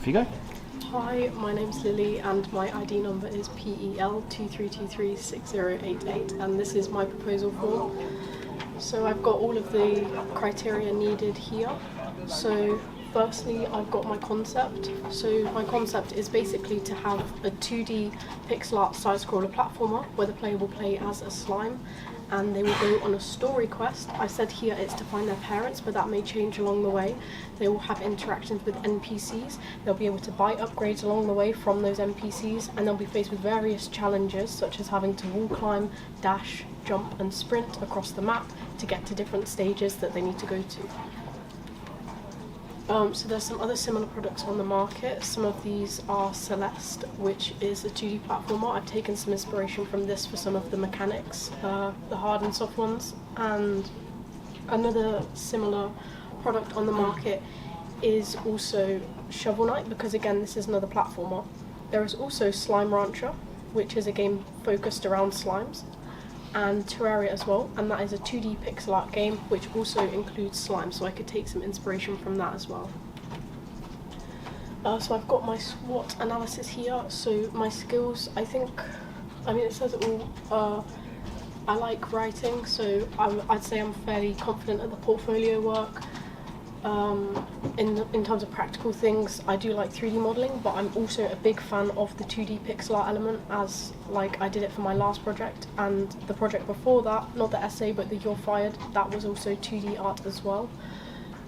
Off you go. Hi, my name's Lilie and my ID number is PEL23236088 and this is my proposal form. So I've got all of the criteria needed here. So firstly, I've got my concept. So my concept is basically to have a 2D pixel art side-scroller platformer where the player will play as a slime and they will go on a story quest. I said here it's to find their parents, but that may change along the way. They will have interactions with NPCs. They'll be able to buy upgrades along the way from those NPCs, and they'll be faced with various challenges such as having to wall climb, dash, jump and sprint across the map to get to different stages that they need to go to. So there's some other similar products on the market. Some of these are Celeste, which is a 2D platformer. I've taken some inspiration from this for some of the mechanics, the hard and soft ones. And another similar product on the market is also Shovel Knight, because again this is another platformer. There is also Slime Rancher, which is a game focused around slimes, and Terraria as well, and that is a 2D pixel art game which also includes slime, so I could take some inspiration from that as well. So I've got my SWOT analysis here. So my skills, it says it all. I like writing, so I'd say I'm fairly confident at the portfolio work. In terms of practical things, I do like 3D modelling, but I'm also a big fan of the 2D pixel art element, as like I did it for my last project, and the project before that, not the essay but the You're Fired, that was also 2D art as well.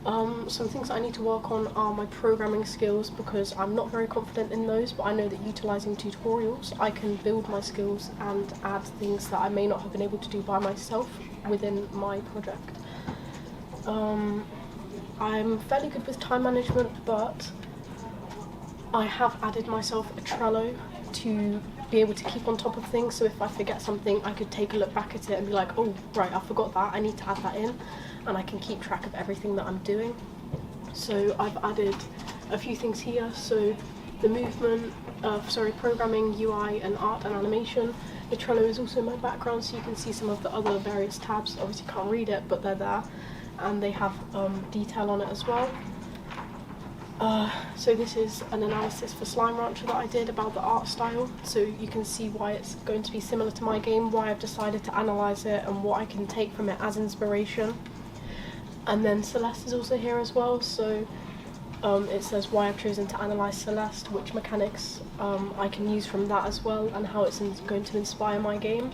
Some things I need to work on are my programming skills, because I'm not very confident in those, but I know that utilising tutorials I can build my skills and add things that I may not have been able to do by myself within my project. I'm fairly good with time management, but I have added myself a Trello to be able to keep on top of things, so if I forget something I could take a look back at it and be like, oh right, I forgot that, I need to add that in, and I can keep track of everything that I'm doing. So I've added a few things here, so the movement, programming, UI and art and animation. The Trello is also my background, so you can see some of the other various tabs. Obviously you can't read it, but they're there. And they have detail on it as well. So this is an analysis for Slime Rancher that I did about the art style, so you can see why it's going to be similar to my game, why I've decided to analyse it and what I can take from it as inspiration. And then Celeste is also here as well, so it says why I've chosen to analyse Celeste, which mechanics I can use from that as well, and how it's going to inspire my game.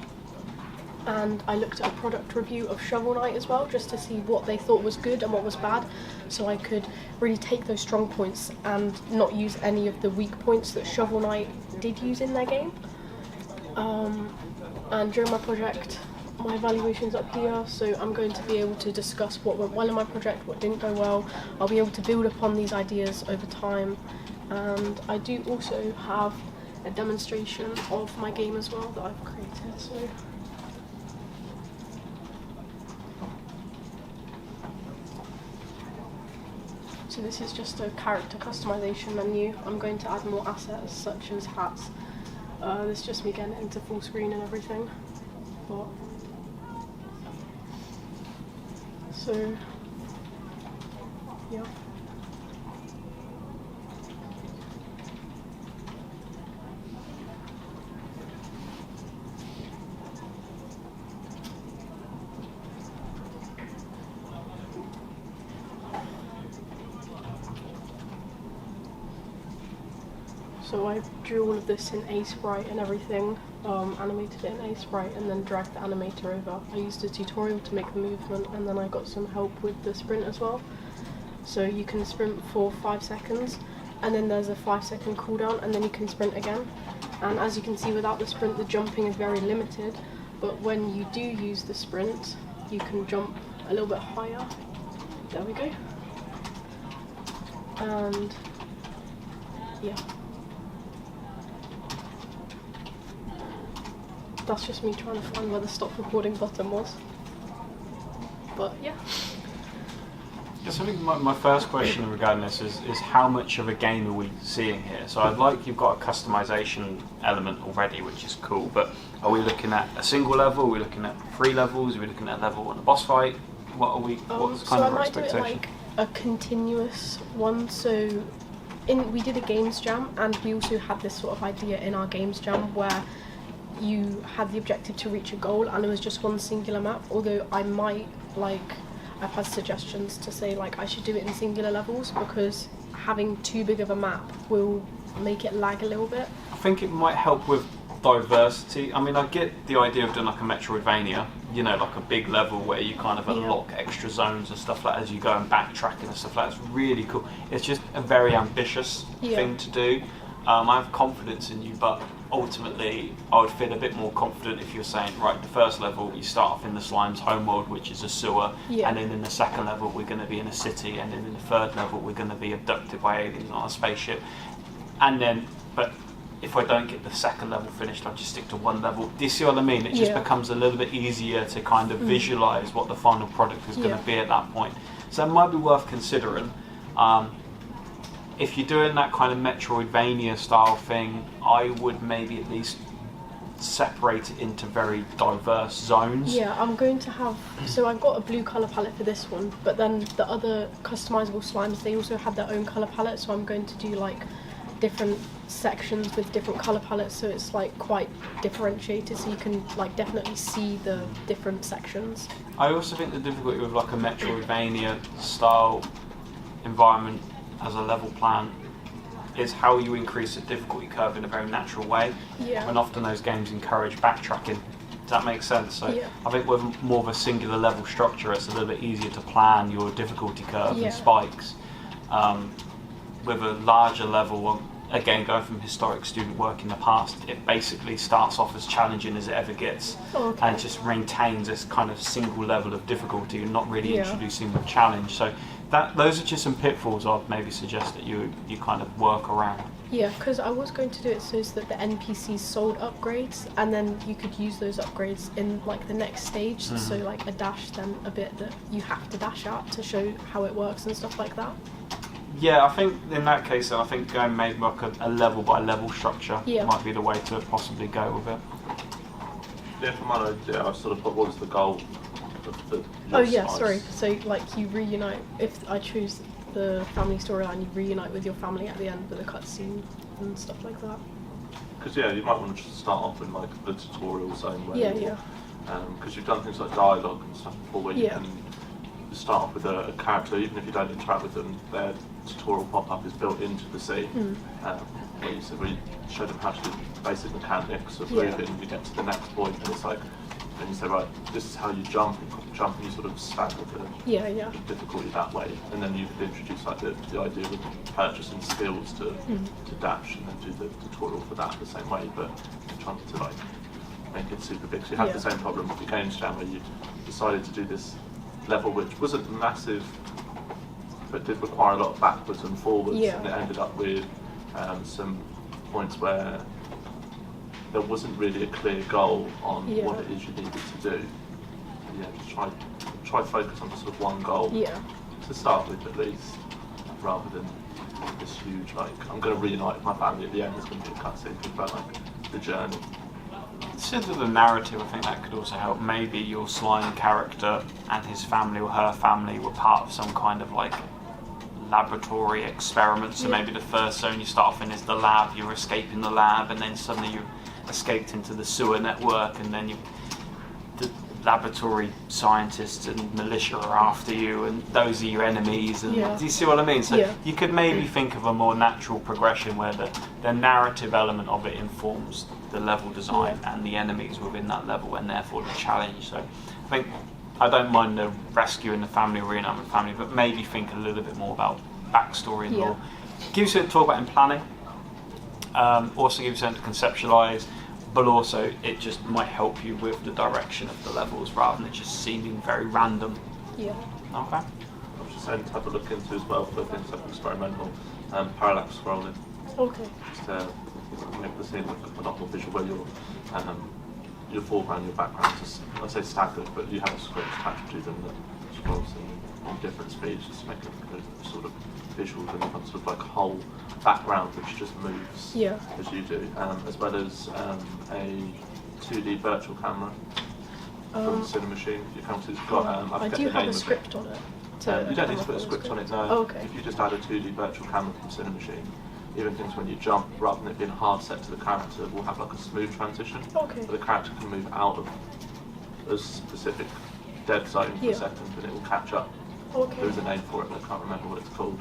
And I looked at a product review of Shovel Knight as well, just to see what they thought was good and what was bad, so I could really take those strong points and not use any of the weak points that Shovel Knight did use in their game. And during my project, my evaluation's up here, so I'm going to be able to discuss what went well in my project, what didn't go well. I'll be able to build upon these ideas over time, and I do also have a demonstration of my game as well that I've created. So this is just a character customization menu. I'm going to add more assets such as hats. This is just me getting it into full screen and everything. So, yeah. So I drew all of this in A-Sprite and everything, animated it in A-Sprite and then dragged the animator over. I used a tutorial to make the movement, and then I got some help with the sprint as well. So you can sprint for 5 seconds, and then there's a 5-second cooldown, and then you can sprint again. And as you can see, without the sprint the jumping is very limited, but when you do use the sprint you can jump a little bit higher. There we go. And yeah. That's just me trying to find where the stop recording button was. But yeah. Yes, I think my first question regarding this is how much of a game are we seeing here? So I'd like, you've got a customization element already, which is cool, but are we looking at a single level? Are we looking at 3 levels? Are we looking at a level and a boss fight? What are we? What's kind of our expectation? So I might do it like a continuous one. So we did a games jam, and we also had this sort of idea in our games jam where you had the objective to reach a goal, and it was just one singular map. Although I've had suggestions to say like I should do it in singular levels, because having too big of a map will make it lag a little bit. I think it might help with diversity. I mean, I get the idea of doing like a Metroidvania, you know, like a big level where you kind of unlock extra zones and stuff like that as you go and backtracking and stuff like that. It's really cool. It's just a very ambitious thing to do. I have confidence in you, but ultimately I would feel a bit more confident if you're saying, right, the first level you start off in the slime's homeworld, which is a sewer, and then in the second level we're going to be in a city, and then in the third level we're going to be abducted by aliens on a spaceship, and then, but if I don't get the second level finished, I'll just stick to one level. Do you see what I mean? It just becomes a little bit easier to kind of visualise what the final product is going to be at that point. So it might be worth considering. If you're doing that kind of Metroidvania style thing, I would maybe at least separate it into very diverse zones. Yeah, I'm going to have, so I've got a blue colour palette for this one, but then the other customisable slimes, they also had their own colour palette, so I'm going to do like different sections with different colour palettes, so it's like quite differentiated, so you can like definitely see the different sections. I also think the difficulty with like a Metroidvania style environment as a level plan is how you increase the difficulty curve in a very natural way. When often those games encourage backtracking. Does that make sense? So I think with more of a singular level structure, it's a little bit easier to plan your difficulty curve and spikes. With a larger level, again, going from historic student work in the past, it basically starts off as challenging as it ever gets, and it just maintains this kind of single level of difficulty and not really introducing the challenge. So those are just some pitfalls I'd maybe suggest that you kind of work around. Yeah, because I was going to do it so that the NPCs sold upgrades, and then you could use those upgrades in like the next stage. So like a dash, then a bit that you have to dash out to show how it works and stuff like that. Yeah, I think in that case, I think going maybe like a level by level structure might be the way to possibly go with it. Yeah, for my idea, I sort of put what was the goal of the. Sorry. So like you reunite. If I choose the family storyline, you reunite with your family at the end with a cutscene and stuff like that. Because you might want to just start off in like the tutorial zone where because you've done things like dialogue and stuff before, where you can start off with a character, even if you don't interact with them, their tutorial pop-up is built into the scene. Where you show them how to do basic mechanics of moving, you get to the next point, and it's like, and you say, right, this is how you jump, and you sort of stagger the difficulty that way, and then you could introduce like the idea of purchasing skills to dash, and then do the tutorial for that the same way, but trying to like make it super big. So you have the same problem with the games jam, where you decided to do this level which wasn't massive but did require a lot of backwards and forwards, and it ended up with some points where there wasn't really a clear goal on what it is you needed to do. Just try focus on sort of one goal to start with at least, rather than this huge like I'm going to reunite with my family at the end. There's going to be a cutscene. Think about like the journey. Instead of the narrative, I think that could also help. Maybe your slime character and his family or her family were part of some kind of like laboratory experiment. So maybe the first zone you start off in is the lab, you're escaping the lab, and then suddenly you escaped into the sewer network, and then the laboratory scientists and militia are after you, and those are your enemies. And do you see what I mean? So you could maybe think of a more natural progression where the narrative element of it informs the level design and the enemies within that level, and therefore the challenge. So I think I don't mind the rescuing the family or reuniting the family, but maybe think a little bit more about backstory and lore. Gives you something to talk about in planning. Also gives you something to conceptualise, but also it just might help you with the direction of the levels rather than it just seeming very random. Okay. I was just saying to have a look into as well for things like experimental parallax scrolling. Just to make the scene look a lot more visual, where your foreground, your background, just I say staggered, but you have a script attached to them that scrolls in different speeds, just to make it look sort of visual, and one sort of like a whole background which just moves as you do, as well as a 2D virtual camera from Cinema Machine. Your camera's got. I do have a script on it You don't need to put a script on it, no. Oh, okay. If you just add a 2D virtual camera from Cinemachine, even things when you jump, rather than it being hard set to the character, will have like a smooth transition. Okay. Where the character can move out of a specific dead zone for a second and it will catch up. Okay. There is a name for it, but I can't remember what it's called.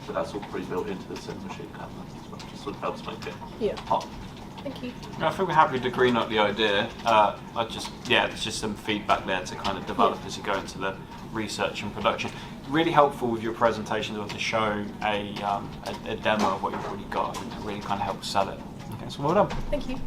But that's all pre-built into the Cinemachine camera, so it just sort of helps make it hot. Thank you. I think we're happy to green up the idea. There's just some feedback there to kind of develop as you go into the research and production. Really helpful with your presentation to show a demo of what you've already got, and it really kind of helps sell it. Okay, so well done. Thank you.